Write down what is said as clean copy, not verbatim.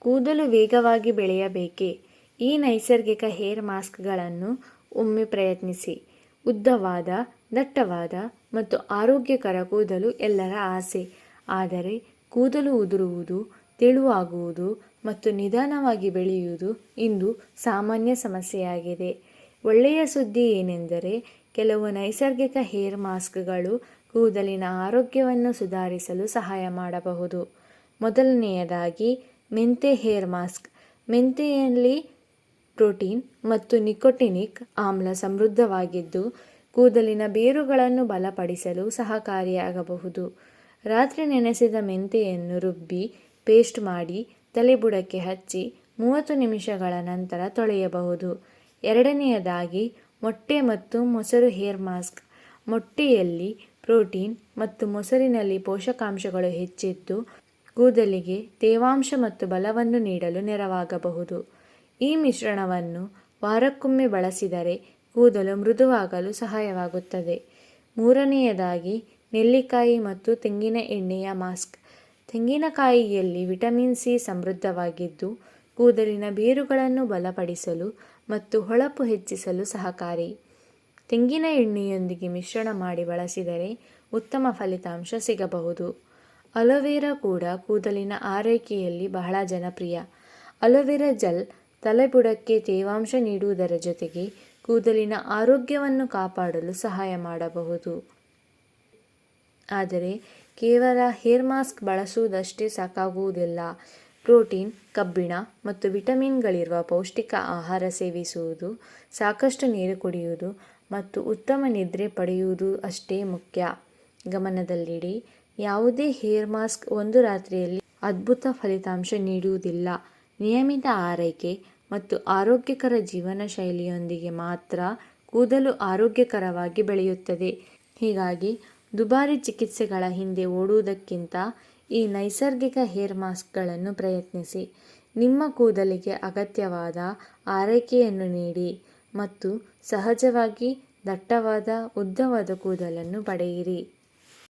ಕೂದಲು ವೇಗವಾಗಿ ಬೆಳೆಯಬೇಕೇ? ಈ ನೈಸರ್ಗಿಕ ಹೇರ್ ಮಾಸ್ಕ್ಗಳನ್ನು ಒಮ್ಮೆ ಪ್ರಯತ್ನಿಸಿ. ಉದ್ದವಾದ, ದಟ್ಟವಾದ ಮತ್ತು ಆರೋಗ್ಯಕರ ಕೂದಲು ಎಲ್ಲರ ಆಸೆ. ಆದರೆ ಕೂದಲು ಉದುರುವುದು, ತೆಳುವಾಗುವುದು ಮತ್ತು ನಿಧಾನವಾಗಿ ಬೆಳೆಯುವುದು ಇಂದು ಸಾಮಾನ್ಯ ಸಮಸ್ಯೆಯಾಗಿದೆ. ಒಳ್ಳೆಯ ಸುದ್ದಿ ಏನೆಂದರೆ, ಕೆಲವು ನೈಸರ್ಗಿಕ ಹೇರ್ ಮಾಸ್ಕ್ಗಳು ಕೂದಲಿನ ಆರೋಗ್ಯವನ್ನು ಸುಧಾರಿಸಲು ಸಹಾಯ ಮಾಡಬಹುದು. ಮೊದಲನೆಯದಾಗಿ, ಮೆಂತೆ ಹೇರ್ ಮಾಸ್ಕ್. ಮೆಂತೆಯಲ್ಲಿ ಪ್ರೋಟೀನ್ ಮತ್ತು ನಿಕೋಟಿನಿಕ್ ಆಮ್ಲ ಸಮೃದ್ಧವಾಗಿದ್ದು, ಕೂದಲಿನ ಬೇರುಗಳನ್ನು ಬಲಪಡಿಸಲು ಸಹಕಾರಿಯಾಗಬಹುದು. ರಾತ್ರಿ ನೆನೆಸಿದ ಮೆಂತೆಯನ್ನು ರುಬ್ಬಿ ಪೇಸ್ಟ್ ಮಾಡಿ ತಲೆಬುಡಕ್ಕೆ ಹಚ್ಚಿ 30 ನಿಮಿಷಗಳ ನಂತರ ತೊಳೆಯಬಹುದು. ಎರಡನೆಯದಾಗಿ, ಮೊಟ್ಟೆ ಮತ್ತು ಮೊಸರು ಹೇರ್ ಮಾಸ್ಕ್. ಮೊಟ್ಟೆಯಲ್ಲಿ ಪ್ರೋಟೀನ್ ಮತ್ತು ಮೊಸರಿನಲ್ಲಿ ಪೋಷಕಾಂಶಗಳು ಹೆಚ್ಚಿದ್ದು, ಕೂದಲಿಗೆ ತೇವಾಂಶ ಮತ್ತು ಬಲವನ್ನು ನೀಡಲು ನೆರವಾಗಬಹುದು. ಈ ಮಿಶ್ರಣವನ್ನು ವಾರಕ್ಕೊಮ್ಮೆ ಬಳಸಿದರೆ ಕೂದಲು ಮೃದುವಾಗಲು ಸಹಾಯವಾಗುತ್ತದೆ. ಮೂರನೆಯದಾಗಿ, ನೆಲ್ಲಿಕಾಯಿ ಮತ್ತು ತೆಂಗಿನ ಎಣ್ಣೆಯ ಮಾಸ್ಕ್. ತೆಂಗಿನಕಾಯಿಯಲ್ಲಿ ವಿಟಮಿನ್ ಸಿ ಸಮೃದ್ಧವಾಗಿದ್ದು, ಕೂದಲಿನ ಬೇರುಗಳನ್ನು ಬಲಪಡಿಸಲು ಮತ್ತು ಹೊಳಪು ಹೆಚ್ಚಿಸಲು ಸಹಕಾರಿ. ತೆಂಗಿನ ಎಣ್ಣೆಯೊಂದಿಗೆ ಮಿಶ್ರಣ ಮಾಡಿ ಬಳಸಿದರೆ ಉತ್ತಮ ಫಲಿತಾಂಶ ಸಿಗಬಹುದು. ಅಲೋವೆರಾ ಕೂಡ ಕೂದಲಿನ ಆರೈಕೆಯಲ್ಲಿ ಬಹಳ ಜನಪ್ರಿಯ. ಅಲೋವೆರಾ ಜೆಲ್ ತಲೆಬುಡಕ್ಕೆ ತೇವಾಂಶ ನೀಡುವುದರ ಜೊತೆಗೆ ಕೂದಲಿನ ಆರೋಗ್ಯವನ್ನು ಕಾಪಾಡಲು ಸಹಾಯ ಮಾಡಬಹುದು. ಆದರೆ ಕೇವಲ ಹೇರ್ ಮಾಸ್ಕ್ ಬಳಸುವುದಷ್ಟೇ ಸಾಕಾಗುವುದಿಲ್ಲ. ಪ್ರೋಟೀನ್, ಕಬ್ಬಿಣ ಮತ್ತು ವಿಟಮಿನ್ಗಳಿರುವ ಪೌಷ್ಟಿಕ ಆಹಾರ ಸೇವಿಸುವುದು, ಸಾಕಷ್ಟು ನೀರು ಕುಡಿಯುವುದು ಮತ್ತು ಉತ್ತಮ ನಿದ್ರೆ ಪಡೆಯುವುದು ಅಷ್ಟೇ ಮುಖ್ಯ. ಗಮನದಲ್ಲಿಡಿ, ಯಾವುದೇ ಹೇರ್ ಮಾಸ್ಕ್ ಒಂದು ರಾತ್ರಿಯಲ್ಲಿ ಅದ್ಭುತ ಫಲಿತಾಂಶ ನೀಡುವುದಿಲ್ಲ. ನಿಯಮಿತ ಆರೈಕೆ ಮತ್ತು ಆರೋಗ್ಯಕರ ಜೀವನ ಶೈಲಿಯೊಂದಿಗೆ ಮಾತ್ರ ಕೂದಲು ಆರೋಗ್ಯಕರವಾಗಿ ಬೆಳೆಯುತ್ತದೆ. ಹೀಗಾಗಿ ದುಬಾರಿ ಚಿಕಿತ್ಸೆಗಳ ಹಿಂದೆ ಓಡುವುದಕ್ಕಿಂತ ಈ ನೈಸರ್ಗಿಕ ಹೇರ್ ಮಾಸ್ಕ್ಗಳನ್ನು ಪ್ರಯತ್ನಿಸಿ. ನಿಮ್ಮ ಕೂದಲಿಗೆ ಅಗತ್ಯವಾದ ಆರೈಕೆಯನ್ನು ನೀಡಿ ಮತ್ತು ಸಹಜವಾಗಿ ದಟ್ಟವಾದ, ಉದ್ದವಾದ ಕೂದಲನ್ನು ಪಡೆಯಿರಿ.